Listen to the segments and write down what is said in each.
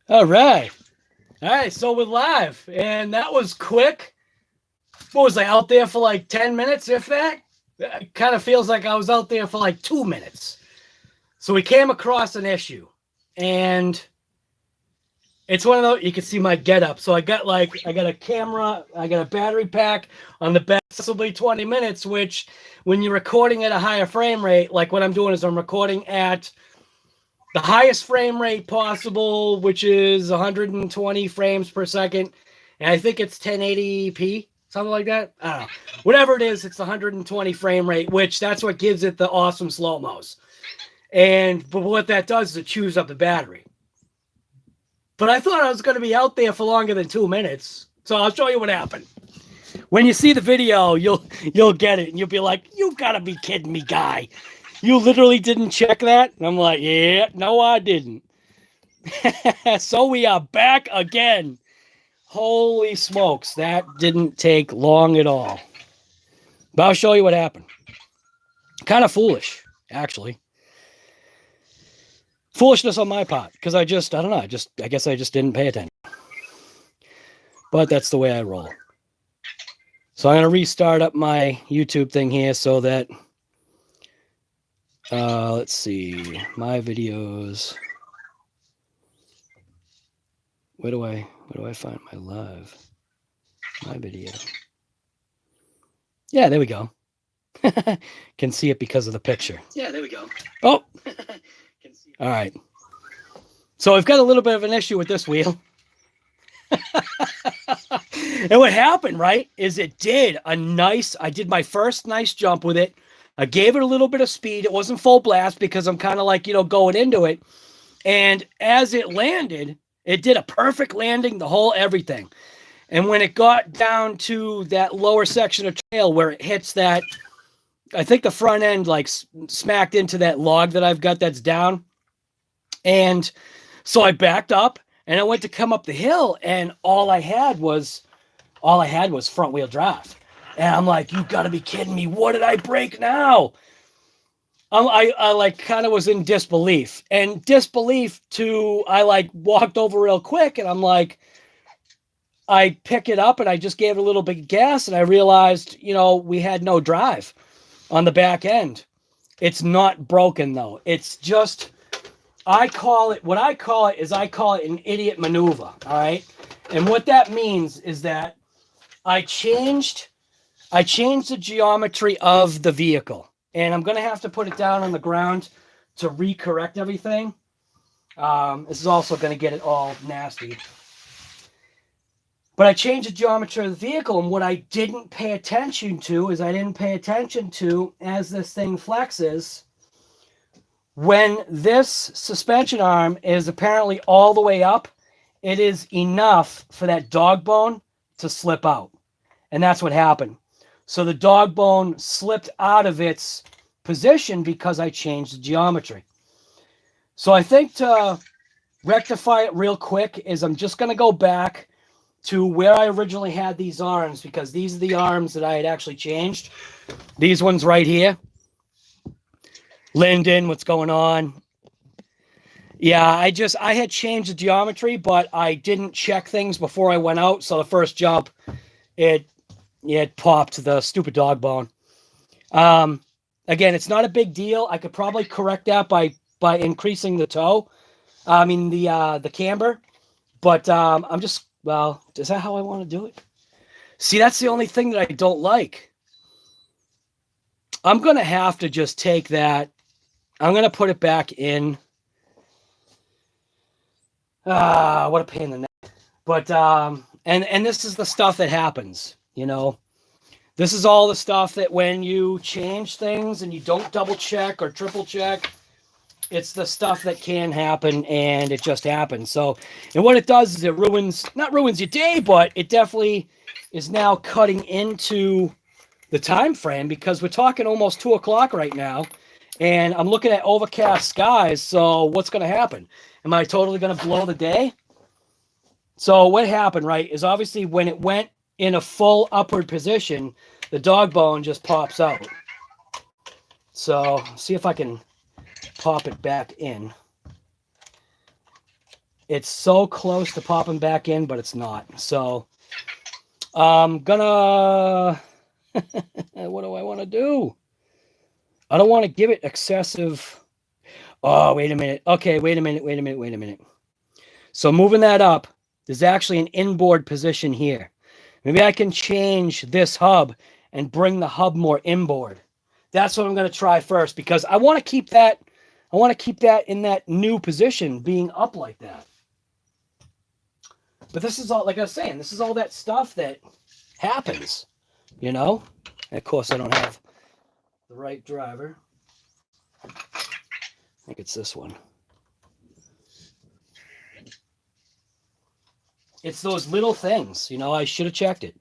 All right. All right. So we're live, and that was quick. What was I out there for like 10 minutes, if that? It kind of feels like I was out there for like 2 minutes. So we came across an issue, and it's one of those, you can see my get up. So I got a camera, I got a battery pack on the back, possibly 20 minutes, which when you're recording at a higher frame rate, like what I'm doing is I'm recording at the highest frame rate possible, which is 120 frames per second. And I think it's 1080p, something like that. I don't know. Whatever it is, it's 120 frame rate, which that's what gives it the awesome slow-mos. But what that does is it chews up the battery. But I thought I was going to be out there for longer than 2 minutes. So I'll show you what happened. When you see the video, you'll get it. And you'll be like, you got to be kidding me, guy. You literally didn't check that? And I'm like, yeah, no, I didn't. So we are back again. Holy smokes, that didn't take long at all. But I'll show you what happened. Kind of foolish, actually. Foolishness on my part, because I don't know, I guess I just didn't pay attention. But that's the way I roll. So I'm going to restart up my YouTube thing here so that, let's see, my videos. Where do I find my live? My video. Yeah, there we go. Can see it because of the picture. Yeah, there we go. Oh! All right. So I've got a little bit of an issue with this wheel. And what happened, right, is I did my first nice jump with it. I gave it a little bit of speed. It wasn't full blast because I'm kind of like, going into it. And as it landed, it did a perfect landing, the whole everything. And when it got down to that lower section of trail where it hits that, I think the front end like smacked into that log that I've got that's down. And so I backed up and I went to come up the hill, and all I had was front wheel drive. And I'm like, you gotta be kidding me. What did I break now? I like kind of was in disbelief, and I like walked over real quick, and I'm like, I pick it up and I just gave it a little bit of gas, and I realized, we had no drive on the back end. It's not broken though. It's just, I call it an idiot maneuver. All right. And what that means is that I changed the geometry of the vehicle, and I'm going to have to put it down on the ground to recorrect everything. This is also going to get it all nasty. But I changed the geometry of the vehicle, and what I didn't pay attention to as this thing flexes, when this suspension arm is apparently all the way up, it is enough for that dog bone to slip out. And that's what happened. So the dog bone slipped out of its position because I changed the geometry. So I think to rectify it real quick is I'm just going to go back to where I originally had these arms, because these are the arms that I had actually changed. These ones right here. Lyndon, what's going on? Yeah, I had changed the geometry, but I didn't check things before I went out. So the first jump, it popped the stupid dog bone. Again, it's not a big deal. I could probably correct that by increasing the toe. I mean the camber. But I'm just, well, is that how I want to do it? See, that's the only thing that I don't like. I'm going to have to just take that. I'm going to put it back in. What a pain in the neck. But, and this is the stuff that happens, This is all the stuff that when you change things and you don't double check or triple check, it's the stuff that can happen, and it just happens. So, and what it does is it not ruins your day, but it definitely is now cutting into the time frame, because we're talking almost 2 o'clock right now. And I'm looking at overcast skies, so what's going to happen? Am I totally going to blow the day? So what happened, right, is obviously when it went in a full upward position, the dog bone just pops out. So see if I can pop it back in. It's so close to popping back in, but it's not. So I'm gonna, what do I want to do? I don't want to give it excessive. Oh, wait a minute. Okay, wait a minute. So moving that up, there's actually an inboard position here. Maybe I can change this hub and bring the hub more inboard. That's what I'm going to try first, because I want to keep that. I want to keep that in that new position, being up like that. But this is all, like I was saying, this is all that stuff that happens, you know? And of course, I don't have the right driver. I think it's this one. It's those little things, you know. I should have checked it,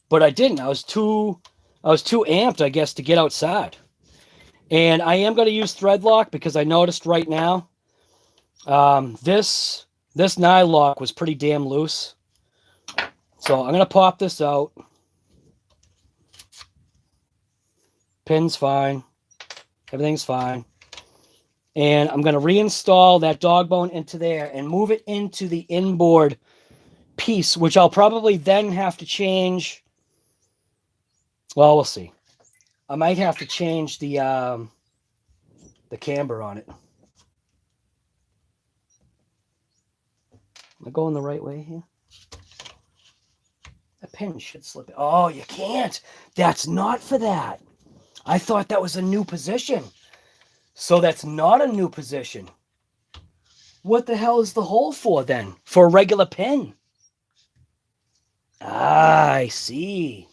but I didn't. I was too amped, I guess, to get outside. And I am going to use thread lock because I noticed right now this nylock was pretty damn loose. So I'm going to pop this out. Pin's fine. Everything's fine. And I'm going to reinstall that dog bone into there and move it into the inboard piece, which I'll probably then have to change. Well, we'll see. I might have to change the camber on it. Am I going the right way here? That pin should slip it. Oh, you can't. That's not for that. I thought that was a new position. So that's not a new position. What the hell is the hole for then? For a regular pin? Ah, I see.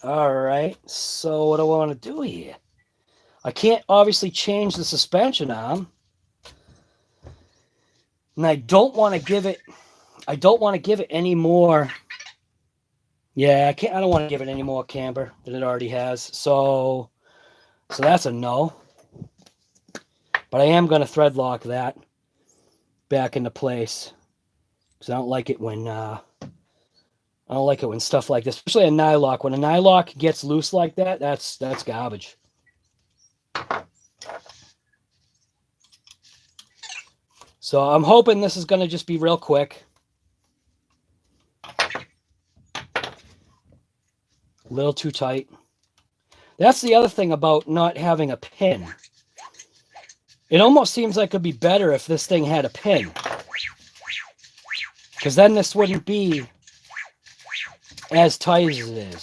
All right. So what do I want to do here? I can't obviously change the suspension arm. And I don't want to give it any more. Yeah, I don't want to give it any more camber than it already has. So that's a no. But I am going to thread lock that back into place, because I don't like it when stuff like this, especially a nylock. When a nylock gets loose like that, that's garbage. So I'm hoping this is going to just be real quick. A little too tight. That's the other thing about not having a pin. It almost seems like it would be better if this thing had a pin, because then this wouldn't be as tight as it is.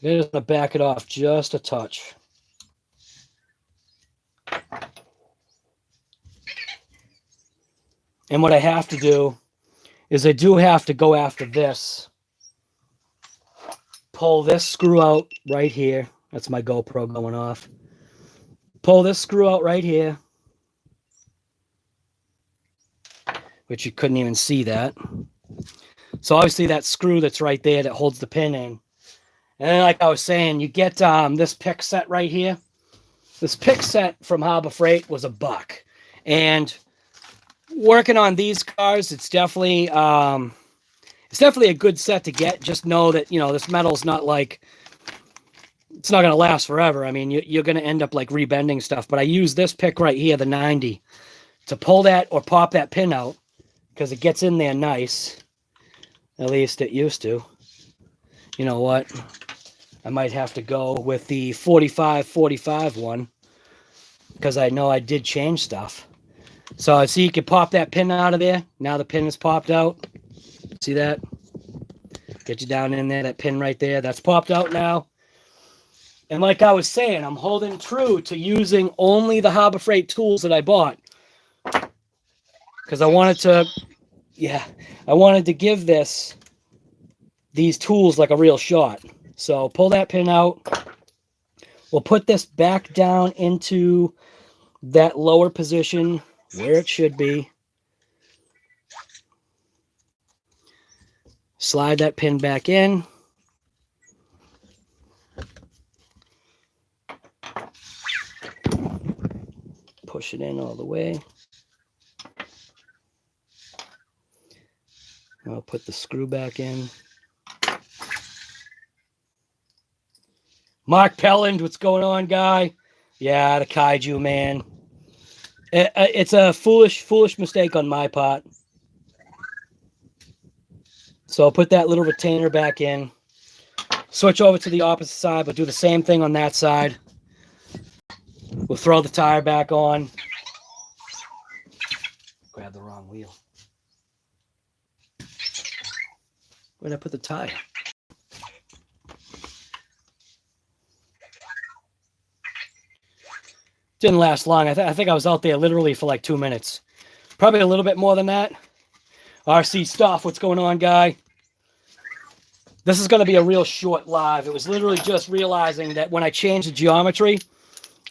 I'm just going to back it off just a touch. And what I have to do is I do have to go after this. Pull this screw out right here. That's my GoPro going off. Pull this screw out right here, which you couldn't even see that. So obviously that screw that's right there that holds the pin in. And then, like I was saying, you get this pick set right here. This pick set from Harbor Freight was $1. And working on these cars, it's definitely a good set to get. Just know that, you know, this metal's not like, it's not going to last forever. I mean, you're going to end up like rebending stuff. But I use this pick right here, the 90, to pull that or pop that pin out, because it gets in there nice. At least it used to. You know what? I might have to go with the 45-45 one, because I know I did change stuff. So see, you can pop that pin out of there. Now the pin is popped out. See that? Get you down in there, that pin right there. That's popped out now. And like I was saying, I'm holding true to using only the Harbor Freight tools that I bought, because I wanted to give these tools like a real shot. So pull that pin out. We'll put this back down into that lower position where it should be. Slide that pin back in. Push it in all the way. I'll put the screw back in. Mark Pelland, what's going on, guy? Yeah, the Kaiju, man. It's a foolish mistake on my part. So I'll put that little retainer back in. Switch over to the opposite side, but do the same thing on that side. We'll throw the tire back on. Grab the wrong wheel. Where'd I put the tire? Didn't last long. I think I was out there literally for like 2 minutes. Probably a little bit more than that. RC Stuff, what's going on, guy? This is going to be a real short live. It was literally just realizing that when I changed the geometry,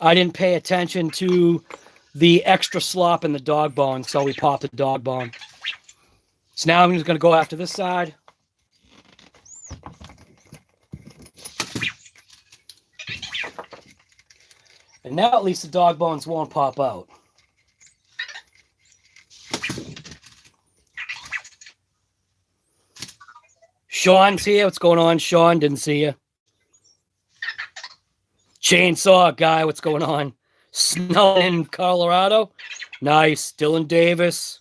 I didn't pay attention to the extra slop in the dog bone, so we popped the dog bone. So now I'm just going to go after this side. And now at least the dog bones won't pop out. Sean's here. What's going on, Sean? Didn't see you. Chainsaw guy, what's going on? Snow in Colorado. Nice. Dylan Davis.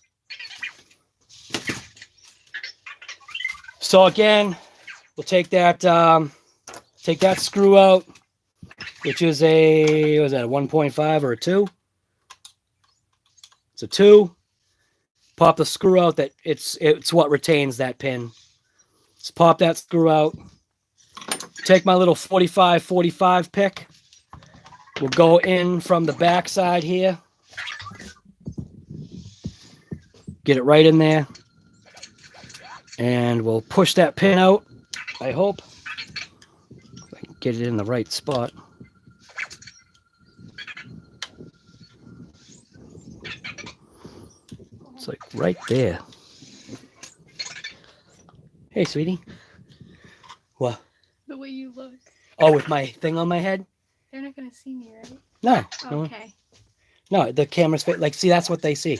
So again, we'll take that screw out, which is a, what was that, a 1.5 or a 2? It's a 2. Pop the screw out. That it's what retains that pin. Let's pop that screw out. Take my little 45 pick. We'll go in from the back side here. Get it right in there. And we'll push that pin out, I hope. If I can get it in the right spot. It's like right there. Hey, sweetie. What? The way you look. Oh, with my thing on my head? They're not going to see me, right? No. Okay. No, the camera's like, see, that's what they see.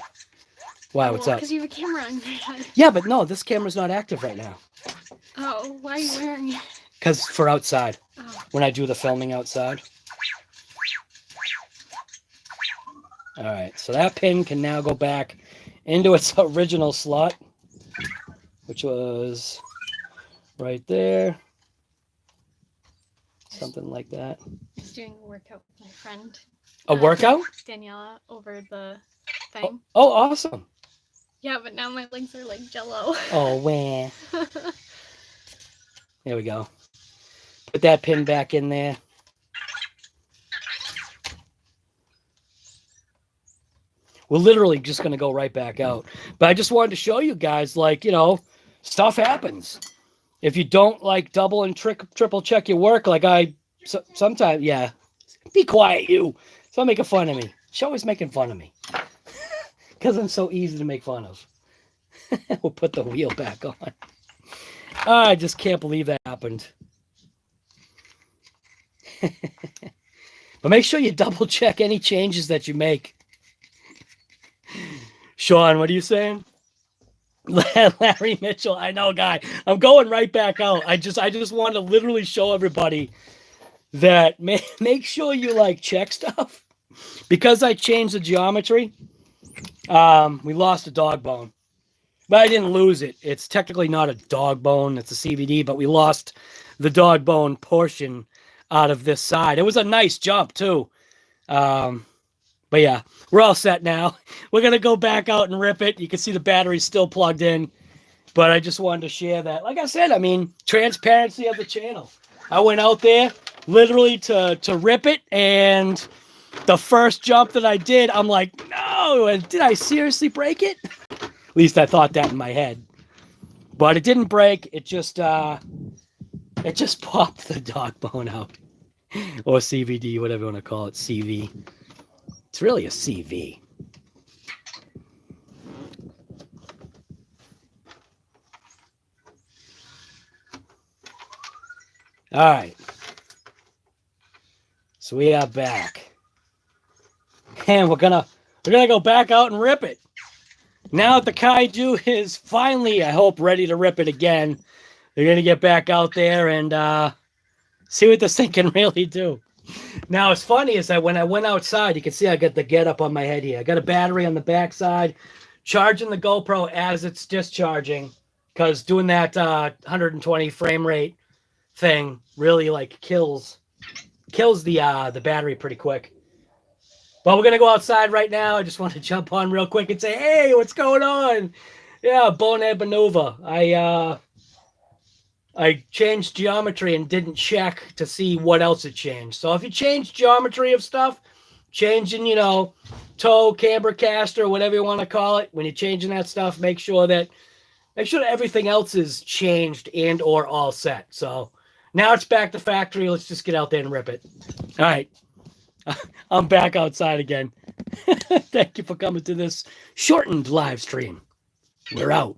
Wow, what's up? Because you have a camera on your head. Yeah, but no, this camera's not active right now. Oh, why are you wearing it? Because for outside. Oh. When I do the filming outside. All right, so that pin can now go back into its original slot, which was right there. Something like that. Just doing a workout with my friend. A workout? Daniela over the thing. Oh, awesome. Yeah, but now my legs are like jello. Oh, man. There we go. Put that pin back in there. We're literally just going to go right back out. But I just wanted to show you guys, like, you know, stuff happens. If you don't, like, double and triple check your work, like sometimes, yeah. Be quiet, you. Stop making fun of me. She's always making fun of me. Because I'm so easy to make fun of. We'll put the wheel back on. I just can't believe that happened. But make sure you double check any changes that you make. Sean, what are you saying? Larry Mitchell, I know, guy. I'm going right back out. I just want to literally show everybody that make sure you like check stuff. Because I changed the geometry, we lost a dog bone. But I didn't lose it. It's technically not a dog bone. It's a CVD, but we lost the dog bone portion out of this side. It was a nice jump, too. But yeah, we're all set now. We're going to go back out and rip it. You can see the battery's still plugged in. But I just wanted to share that. Like I said, I mean, transparency of the channel. I went out there literally to rip it. And the first jump that I did, I'm like, no, did I seriously break it? At least I thought that in my head. But it didn't break. It just popped the dog bone out. Or CVD, whatever you want to call it, CV. It's really a CV. All right. So we are back. And we're gonna go back out and rip it. Now that the Kaiju is finally, I hope, ready to rip it again, they're gonna get back out there and See what this thing can really do. Now, it's funny is that when I went outside, you can see I got the get up on my head here. I got a battery on the backside, charging the GoPro as it's discharging, because doing that 120 frame rate thing really like kills the battery pretty quick. But we're gonna go outside right now. I just want to jump on real quick and say, hey, what's going on? Yeah, Bonehead Maneuver. I changed geometry and didn't check to see what else had changed. So if you change geometry of stuff, changing, toe, camber caster, whatever you want to call it, when you're changing that stuff, make sure that everything else is changed and or all set. So now it's back to factory. Let's just get out there and rip it. All right. I'm back outside again. Thank you for coming to this shortened live stream. We're out.